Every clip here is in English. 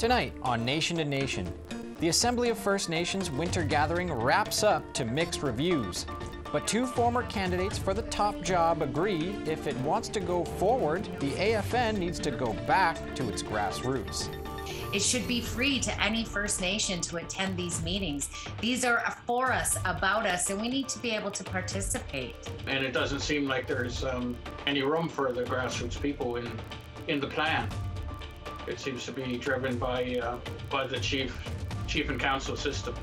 Tonight on Nation to Nation, the Assembly of First Nations winter gathering wraps up to mixed reviews. But two former candidates for the top job agree if it wants to go forward, the AFN needs to go back to its grassroots. It should be free to any First Nation to attend these meetings. These are for us, about us, and we need to be able to participate. And it doesn't seem like there's any room for the grassroots people in the plan. It seems to be driven by the chief and council system.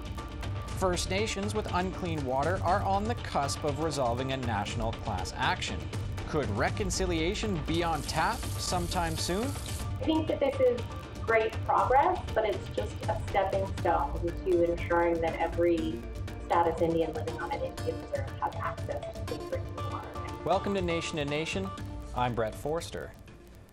First Nations with unclean water are on the cusp of resolving a national class action. Could reconciliation be on tap sometime soon? I think that this is great progress, but it's just a stepping stone to ensuring that every status Indian living on an Indian reserve has access to clean drinking water. Welcome to Nation. I'm Brett Forster.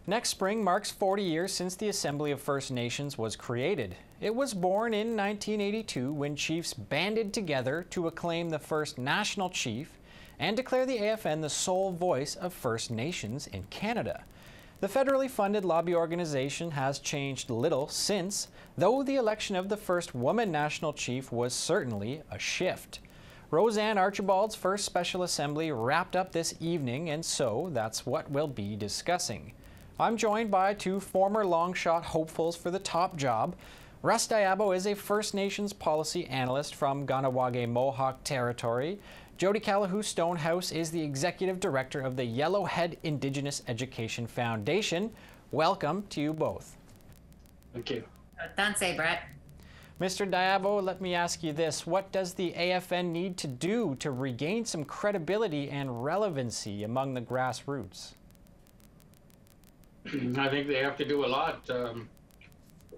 Next spring marks 40 years since the Assembly of First Nations was created. It was born in 1982 when chiefs banded together to acclaim the first national chief and declare the AFN the sole voice of First Nations in Canada. The federally funded lobby organization has changed little since, though the election of the first woman national chief was certainly a shift. Roseanne Archibald's first special assembly wrapped up this evening, and so that's what we'll be discussing. I'm joined by two former long-shot hopefuls for the top job. Russ Diabo is a First Nations policy analyst from Ganawage Mohawk Territory. Jody Calahoo Stonehouse is the executive director of the Yellowhead Indigenous Education Foundation. Welcome to you both. Thank you. Thanks, Brett. Mr. Diabo, let me ask you this. What does the AFN need to do to regain some credibility and relevancy among the grassroots? I think they have to do a lot.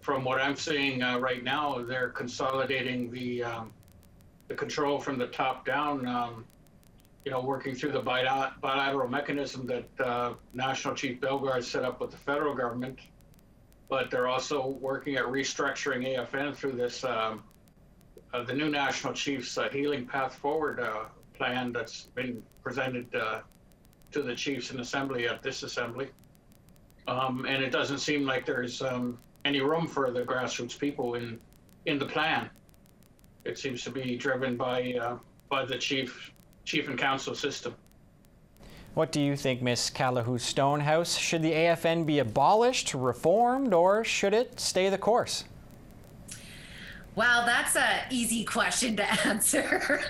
From what I'm seeing right now, they're consolidating the control from the top down, working through the bilateral mechanism that National Chief Bellegarde set up with the federal government. But they're also working at restructuring AFN through this, the new National Chief's Healing Path Forward plan that's been presented to the chiefs in assembly at this assembly. And it doesn't seem like there's any room for the grassroots people in the plan. It seems to be driven by the chief and council system. What do you think, Ms. Calahoo Stonehouse? Should the AFN be abolished, reformed, or should it stay the course? Well, that's an easy question to answer.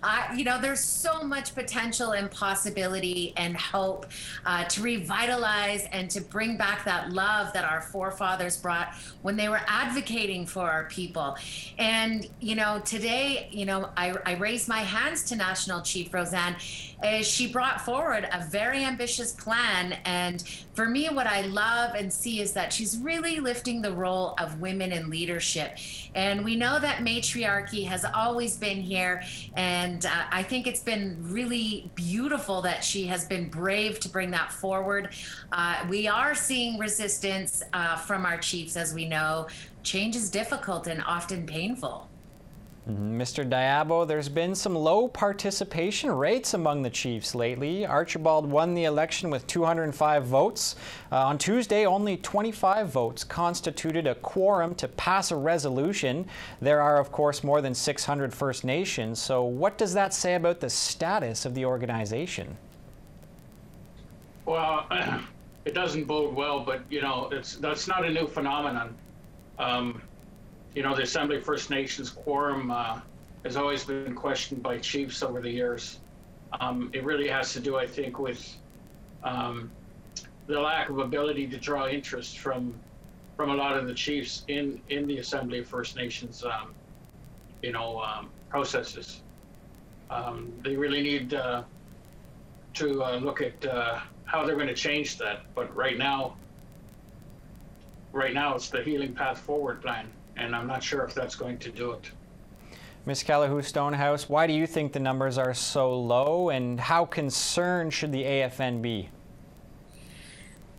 There's so much potential and possibility and hope to revitalize and to bring back that love that our forefathers brought when they were advocating for our people. And, today, I raised my hands to National Chief Roseanne as she brought forward a very ambitious plan. And for me, what I love and see is that she's really lifting the role of women in leadership. And we know that matriarchy has always been here, and I think it's been really beautiful that she has been brave to bring that forward. We are seeing resistance from our chiefs, as we know. Change is difficult and often painful. Mr. Diabo, there's been some low participation rates among the chiefs lately. Archibald won the election with 205 votes. On Tuesday, only 25 votes constituted a quorum to pass a resolution. There are, of course, more than 600 First Nations. So what does that say about the status of the organization? Well, it doesn't bode well, but, that's not a new phenomenon. The Assembly of First Nations quorum has always been questioned by chiefs over the years. It really has to do, I think, with the lack of ability to draw interest from a lot of the chiefs in the Assembly of First Nations, processes. They really need to look at how they're going to change that. But right now, it's the Healing Path Forward plan. And I'm not sure if that's going to do it. Ms. Calahoo Stonehouse, why do you think the numbers are so low, and how concerned should the AFN be?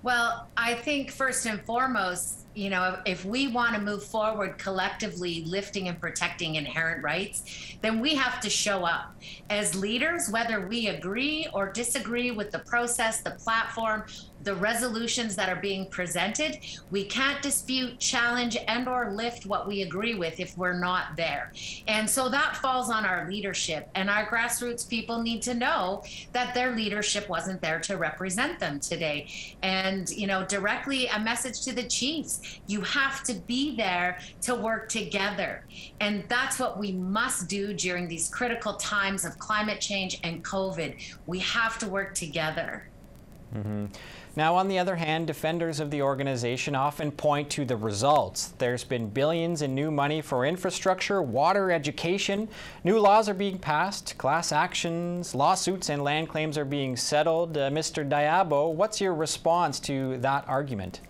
Well, I think first and foremost, if we want to move forward collectively lifting and protecting inherent rights, then we have to show up as leaders, whether we agree or disagree with the process, the platform, the resolutions that are being presented, we can't dispute, challenge, and or lift what we agree with if we're not there. And so that falls on our leadership, and our grassroots people need to know that their leadership wasn't there to represent them today. And, you know, directly a message to the chiefs, you have to be there to work together. And that's what we must do during these critical times of climate change and COVID. We have to work together. Mm-hmm. Now, on the other hand, defenders of the organization often point to the results. There's been billions in new money for infrastructure, water, education. New laws are being passed, class actions, lawsuits, and land claims are being settled. Mr. Diabo, what's your response to that argument?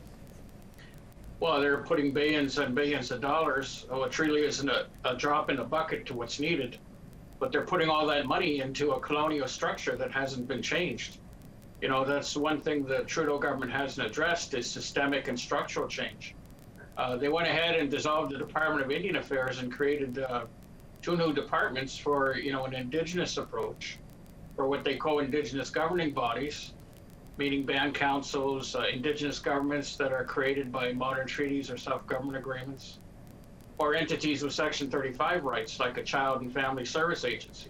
Well, they're putting billions and billions of dollars, which really isn't a drop in the bucket to what's needed. But they're putting all that money into a colonial structure that hasn't been changed. You know, that's one thing the Trudeau government hasn't addressed is systemic and structural change. They went ahead and dissolved the Department of Indian Affairs and created 2 new departments for, you know, an Indigenous approach, for what they call Indigenous governing bodies, meaning band councils, Indigenous governments that are created by modern treaties or self-government agreements, or entities with Section 35 rights, like a Child and Family Service Agency.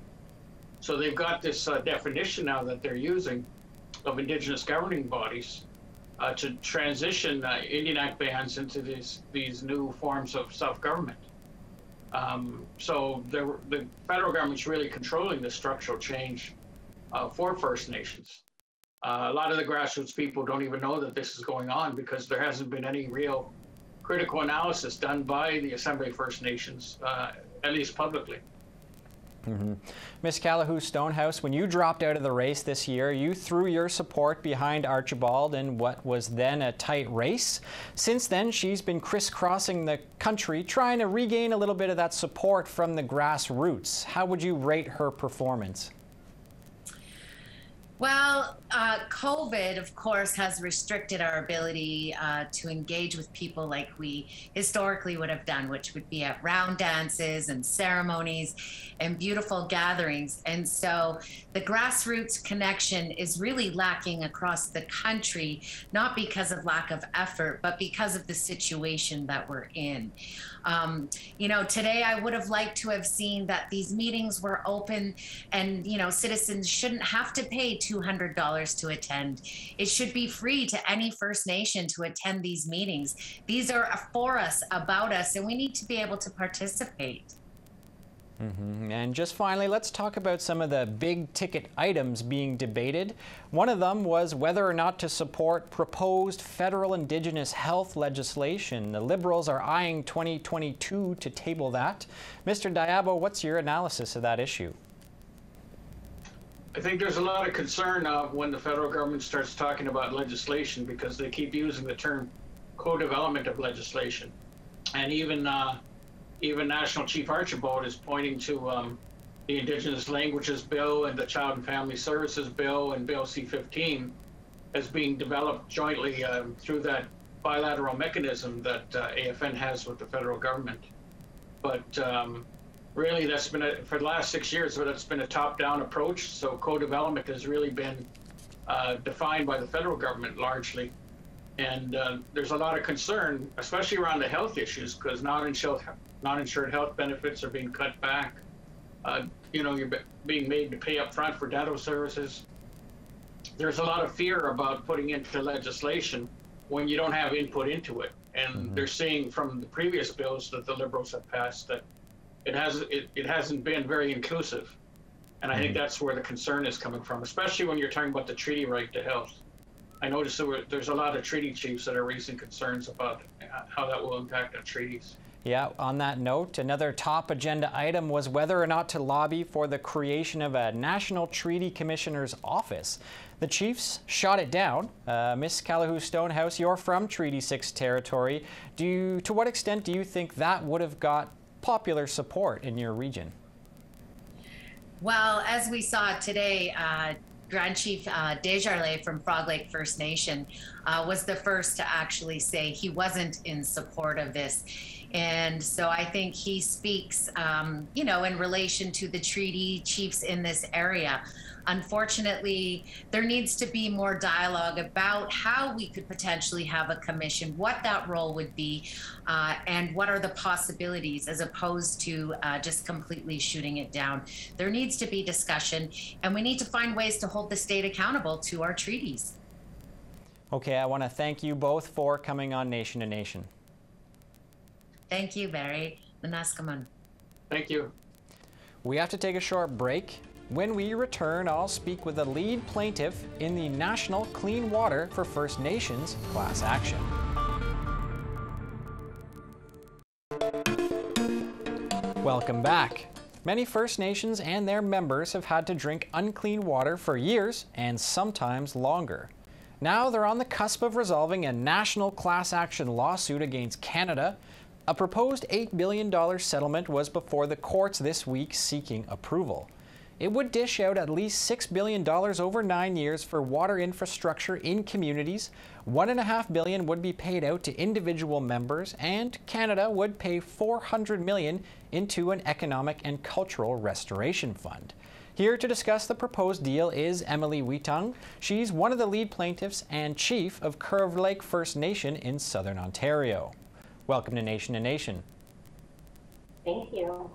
So they've got this definition now that they're using of Indigenous governing bodies to transition Indian Act bands into these new forms of self-government. So the federal government's really controlling the structural change for First Nations. A lot of the grassroots people don't even know that this is going on because there hasn't been any real critical analysis done by the Assembly of First Nations, at least publicly. Mm-hmm. Ms. Callahoo Stonehouse, when you dropped out of the race this year, you threw your support behind Archibald in what was then a tight race. Since then, she's been crisscrossing the country trying to regain a little bit of that support from the grassroots. How would you rate her performance? Well, COVID, of course, has restricted our ability to engage with people like we historically would have done, which would be at round dances and ceremonies and beautiful gatherings. And so the grassroots connection is really lacking across the country, not because of lack of effort, but because of the situation that we're in. You know, today I would have liked to have seen that these meetings were open and, you know, citizens shouldn't have to pay $200 to attend. It should be free to any First Nation to attend these meetings. These are for us, about us, and we need to be able to participate. Mm-hmm. And just finally, let's talk about some of the big ticket items being debated. One of them was whether or not to support proposed federal Indigenous health legislation. The Liberals are eyeing 2022 to table that. Mr. Diabo, what's your analysis of that issue? I think there's a lot of concern when the federal government starts talking about legislation because they keep using the term co-development of legislation. And even National Chief Archibald is pointing to the Indigenous Languages Bill and the Child and Family Services Bill and Bill C-15 as being developed jointly through that bilateral mechanism that AFN has with the federal government. But really, that's been for the last 6 years, that's been a top-down approach. So co-development has really been defined by the federal government largely. And there's a lot of concern, especially around the health issues, because non-insured health benefits are being cut back. You know, you're being made to pay up front for dental services. There's a lot of fear about putting into legislation when you don't have input into it. And they're seeing from the previous bills that the Liberals have passed that it hasn't been very inclusive. And I think that's where the concern is coming from, especially when you're talking about the treaty right to health. I noticed there's a lot of treaty chiefs that are raising concerns about how that will impact on treaties. Yeah, on that note, another top agenda item was whether or not to lobby for the creation of a National Treaty Commissioner's Office. The Chiefs shot it down. Ms. Callahoo Stonehouse, you're from Treaty 6 territory. To what extent do you think that would have got popular support in your region? Well, as we saw today, Grand Chief Desjardins from Frog Lake First Nation was the first to actually say he wasn't in support of this. And so I think he speaks, you know, in relation to the treaty chiefs in this area. Unfortunately, there needs to be more dialogue about how we could potentially have a commission, what that role would be, and what are the possibilities, as opposed to just completely shooting it down. There needs to be discussion, and we need to find ways to hold the state accountable to our treaties. Okay, I want to thank you both for coming on Nation to Nation. Thank you, Barry. Nanaskaman. Thank you. We have to take a short break. When we return, I'll speak with the lead plaintiff in the National Clean Water for First Nations class action. Welcome back. Many First Nations and their members have had to drink unclean water for years and sometimes longer. Now they're on the cusp of resolving a national class action lawsuit against Canada. A proposed $8 billion settlement was before the courts this week seeking approval. It would dish out at least $6 billion over 9 years for water infrastructure in communities. $1.5 billion would be paid out to individual members, and Canada would pay $400 million into an economic and cultural restoration fund. Here to discuss the proposed deal is Emily Wheatung. She's one of the lead plaintiffs and chief of Curve Lake First Nation in Southern Ontario. Welcome to Nation to Nation. Thank you.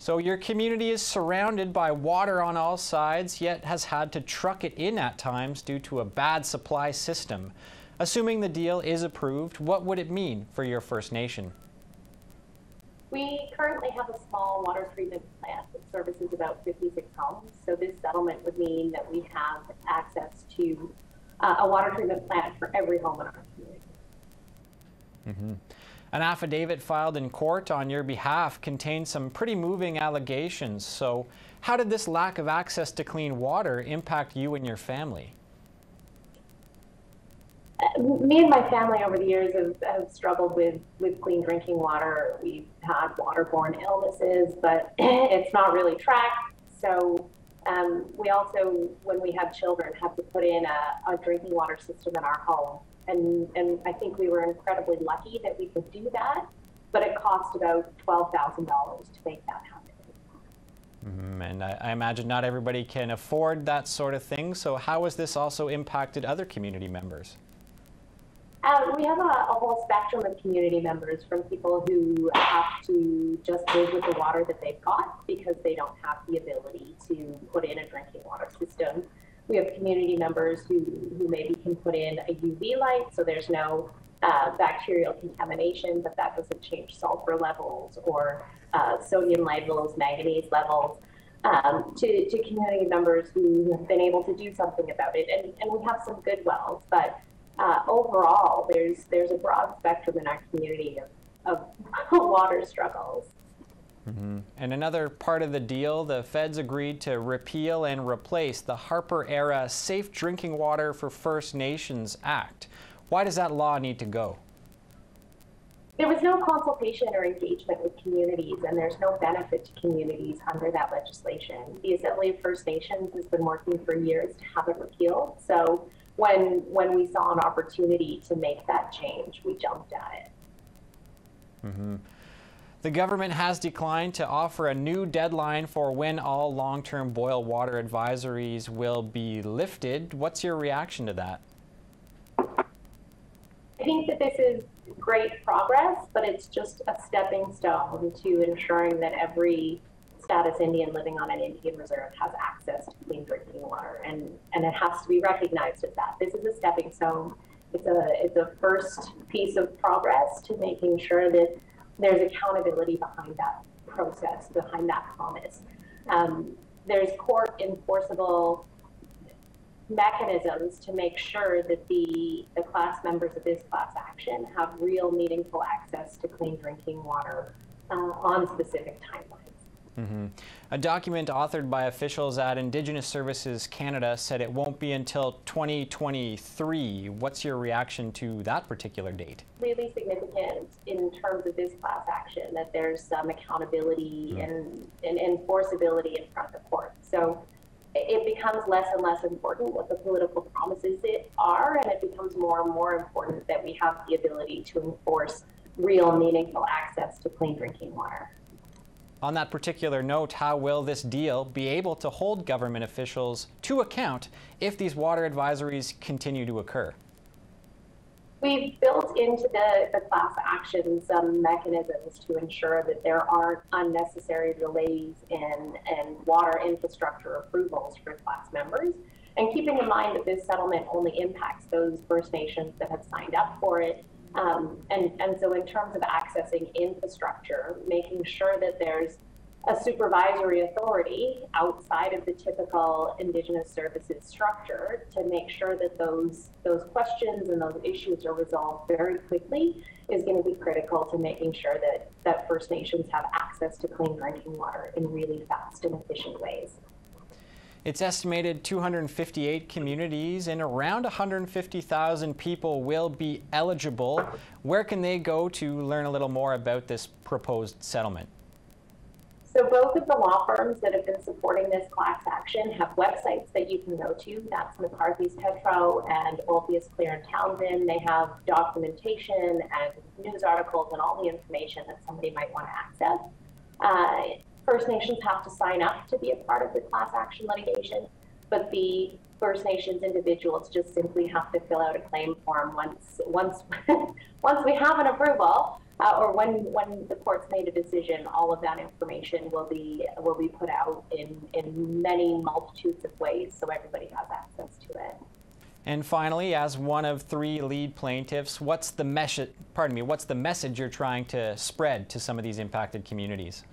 So your community is surrounded by water on all sides, yet has had to truck it in at times due to a bad supply system. Assuming the deal is approved, what would it mean for your First Nation? We currently have a small water treatment plant that services about 56 homes. So this settlement would mean that we have access to a water treatment plant for every home in our community. Mm-hmm. An affidavit filed in court on your behalf contains some pretty moving allegations. So how did this lack of access to clean water impact you and your family? Me and my family over the years have struggled with clean drinking water. We've had waterborne illnesses, but it's not really tracked. So we also, when we have children, have to put in a drinking water system in our home. And I think we were incredibly lucky that we could do that, but it cost about $12,000 to make that happen. And I imagine not everybody can afford that sort of thing. So how has this also impacted other community members? We have a whole spectrum of community members, from people who have to just live with the water that they've got because they don't have the ability to put in a drinking water system. We have community members who maybe can put in a UV light, so there's no bacterial contamination, but that doesn't change sulfur levels or sodium levels, manganese levels, to community members who have been able to do something about it. And we have some good wells, but overall, there's a broad spectrum in our community of water struggles. And another part of the deal, the feds agreed to repeal and replace the Harper-era Safe Drinking Water for First Nations Act. Why does that law need to go? There was no consultation or engagement with communities, and there's no benefit to communities under that legislation. The Assembly of First Nations has been working for years to have it repealed. So when we saw an opportunity to make that change, we jumped at it. The government has declined to offer a new deadline for when all long-term boil water advisories will be lifted. What's your reaction to that? I think that this is great progress, but it's just a stepping stone to ensuring that every status Indian living on an Indian reserve has access to clean drinking water, and it has to be recognized as that. This is a stepping stone. It's a first piece of progress to making sure that there's accountability behind that process, behind that promise. There's court enforceable mechanisms to make sure that the class members of this class action have real meaningful access to clean drinking water on specific timelines. A document authored by officials at Indigenous Services Canada said it won't be until 2023. What's your reaction to that particular date? Really significant in terms of this class action, that there's some accountability and enforceability in front of the court. So it becomes less and less important what the political promises are, and it becomes more and more important that we have the ability to enforce real, meaningful access to clean drinking water. On that particular note, how will this deal be able to hold government officials to account if these water advisories continue to occur? We've built into the class action some mechanisms to ensure that there aren't unnecessary delays in water infrastructure approvals for class members. And keeping in mind that this settlement only impacts those First Nations that have signed up for it. And so in terms of accessing infrastructure, making sure that there's a supervisory authority outside of the typical Indigenous services structure to make sure that those questions and those issues are resolved very quickly is going to be critical to making sure that First Nations have access to clean drinking water in really fast and efficient ways. It's estimated 258 communities and around 150,000 people will be eligible. Where can they go to learn a little more about this proposed settlement? So both of the law firms that have been supporting this class action have websites that you can go to. That's McCarthy's Petro and Olthius Clear and Townsend. They have documentation and news articles and all the information that somebody might want to access. First Nations have to sign up to be a part of the class action litigation, but the First Nations individuals just simply have to fill out a claim form once we have an approval. Or when the court's made a decision, all of that information will be put out in many multitudes of ways, so everybody has access to it. And finally, as one of 3 lead plaintiffs, what's the message you're trying to spread to some of these impacted communities?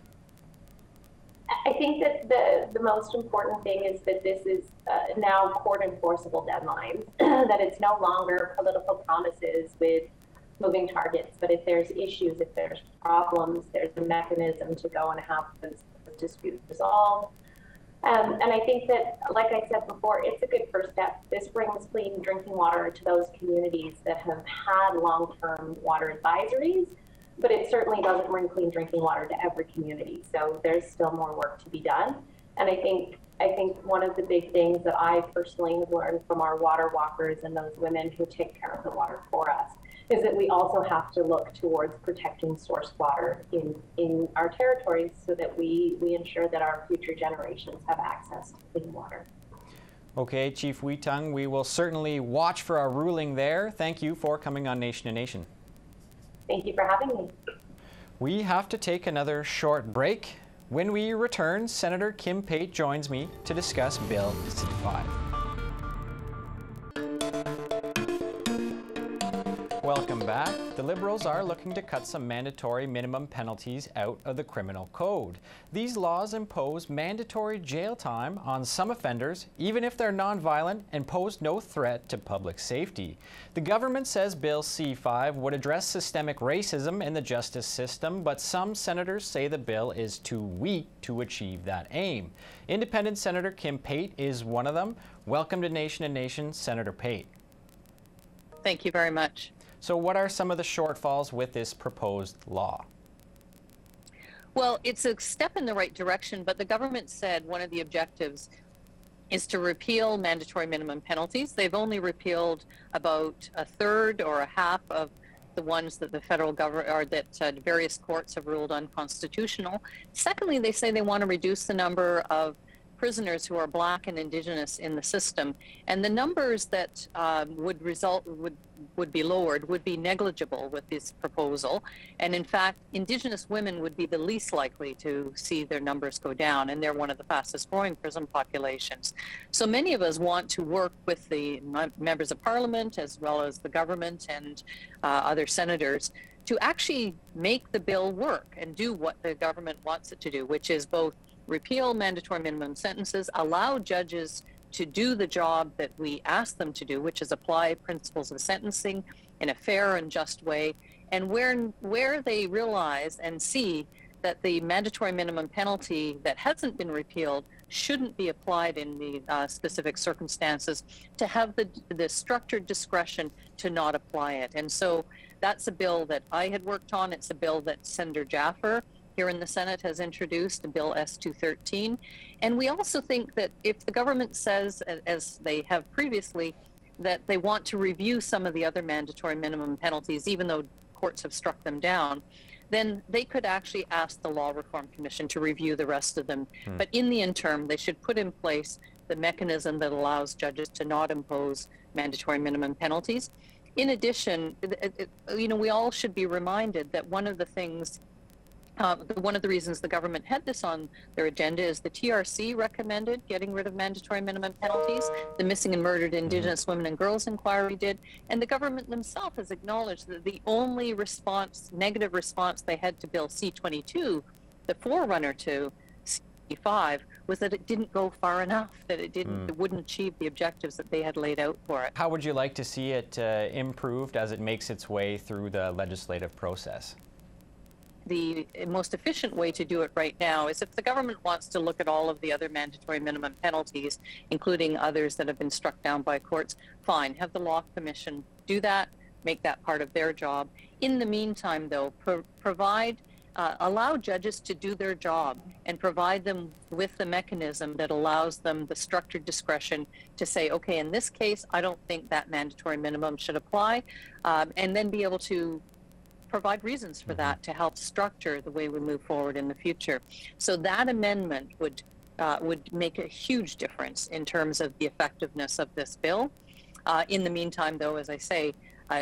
I think that the most important thing is that this is now court enforceable deadlines, that it's no longer political promises with moving targets, but if there's issues, if there's problems, there's a mechanism to go and have those disputes resolved. And I think that, like I said before, it's a good first step. This brings clean drinking water to those communities that have had long-term water advisories, but it certainly doesn't bring clean drinking water to every community. So there's still more work to be done. And I think one of the big things that I personally have learned from our water walkers and those women who take care of the water for us is that we also have to look towards protecting source water in our territories so that we ensure that our future generations have access to clean water. Okay, Chief Wheatung, we will certainly watch for our ruling there. Thank you for coming on Nation to Nation. Thank you for having me. We have to take another short break. When we return, Senator Kim Pate joins me to discuss Bill C-5. Welcome back. The Liberals are looking to cut some mandatory minimum penalties out of the criminal code. These laws impose mandatory jail time on some offenders, even if they're nonviolent, and pose no threat to public safety. The government says Bill C-5 would address systemic racism in the justice system, but some senators say the bill is too weak to achieve that aim. Independent Senator Kim Pate is one of them. Welcome to Nation to Nation, Senator Pate. Thank you very much. So what are some of the shortfalls with this proposed law? Well, it's a step in the right direction, but the government said one of the objectives is to repeal mandatory minimum penalties. They've only repealed about a third or a half of the ones that the federal government or that various courts have ruled unconstitutional. Secondly, they say they want to reduce the number of prisoners who are Black and Indigenous in the system, and the numbers that would be lowered would be negligible with this proposal. And in fact, Indigenous women would be the least likely to see their numbers go down, and they're one of the fastest growing prison populations. So many of us want to work with the members of Parliament as well as the government and other senators to actually make the bill work and do what the government wants it to do, which is both repeal mandatory minimum sentences, allow judges to do the job that we ask them to do, which is apply principles of sentencing in a fair and just way, and where they realize and see that the mandatory minimum penalty that hasn't been repealed shouldn't be applied in the specific circumstances, to have the structured discretion to not apply it. And so that's a bill that I had worked on. It's a bill that Senator Jaffer here in the Senate has introduced, a Bill S-213. And we also think that if the government says, as they have previously, that they want to review some of the other mandatory minimum penalties, even though courts have struck them down, then they could actually ask the Law Reform Commission to review the rest of them. But in the interim, they should put in place the mechanism that allows judges to not impose mandatory minimum penalties. In addition, we all should be reminded that one of the things, one of the reasons the government had this on their agenda is the TRC recommended getting rid of mandatory minimum penalties. The Missing and Murdered Indigenous Women and Girls Inquiry did. And the government themselves has acknowledged that the only negative response they had to Bill C-22, the forerunner to C-5, was that it didn't go far enough, that it wouldn't achieve the objectives that they had laid out for it. How would you like to see it improved as it makes its way through the legislative process? The most efficient way to do it right now is if the government wants to look at all of the other mandatory minimum penalties, including others that have been struck down by courts, fine, have the Law Commission do that, make that part of their job. In the meantime, though, allow judges to do their job and provide them with the mechanism that allows them the structured discretion to say, okay, in this case, I don't think that mandatory minimum should apply, and then be able to provide reasons for that to help structure the way we move forward in the future. So that amendment would make a huge difference in terms of the effectiveness of this bill. In the meantime, though, as I say,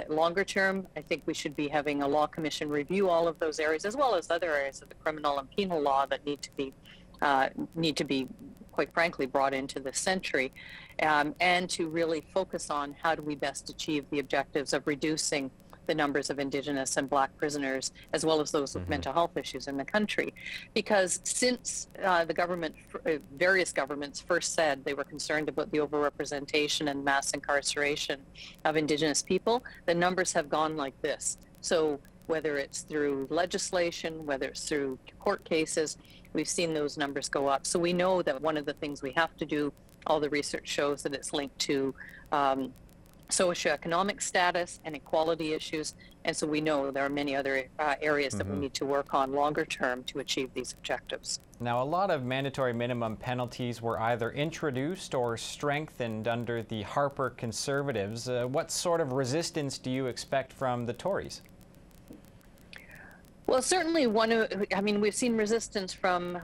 longer term, I think we should be having a Law Commission review all of those areas, as well as other areas of the criminal and penal law that need to be, quite frankly, brought into this century, and to really focus on how do we best achieve the objectives of reducing the numbers of Indigenous and Black prisoners, as well as those with mental health issues in the country. Because since the government, various governments first said they were concerned about the overrepresentation and mass incarceration of Indigenous people, the numbers have gone like this. So whether it's through legislation, whether it's through court cases, we've seen those numbers go up. So we know that one of the things we have to do, all the research shows that it's linked to socioeconomic status and equality issues, and so we know there are many other areas that we need to work on longer term to achieve these objectives. Now, a lot of mandatory minimum penalties were either introduced or strengthened under the Harper Conservatives. What sort of resistance do you expect from the Tories? Well, certainly we've seen resistance from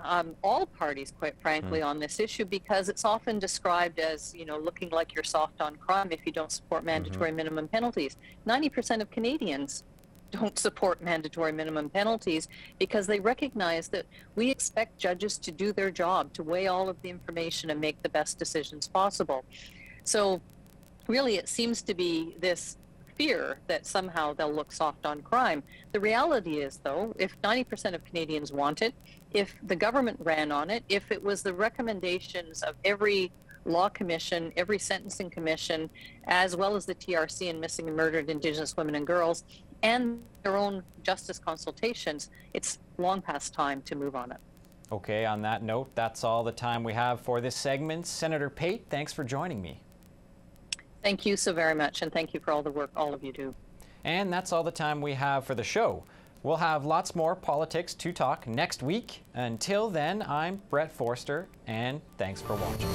all parties, quite frankly, on this issue, because it's often described as, looking like you're soft on crime if you don't support mandatory minimum penalties. 90% of Canadians don't support mandatory minimum penalties because they recognize that we expect judges to do their job, to weigh all of the information and make the best decisions possible. So really, it seems to be this fear that somehow they'll look soft on crime. The reality is, though, if 90% of Canadians want it, if the government ran on it, if it was the recommendations of every law commission, every sentencing commission, as well as the TRC and Missing and Murdered Indigenous Women and Girls, and their own justice consultations, it's long past time to move on it. Okay, on that note, that's all the time we have for this segment. Senator Pate, thanks for joining me. Thank you so very much, and thank you for all the work all of you do. And that's all the time we have for the show. We'll have lots more politics to talk next week. Until then, I'm Brett Forster, and thanks for watching.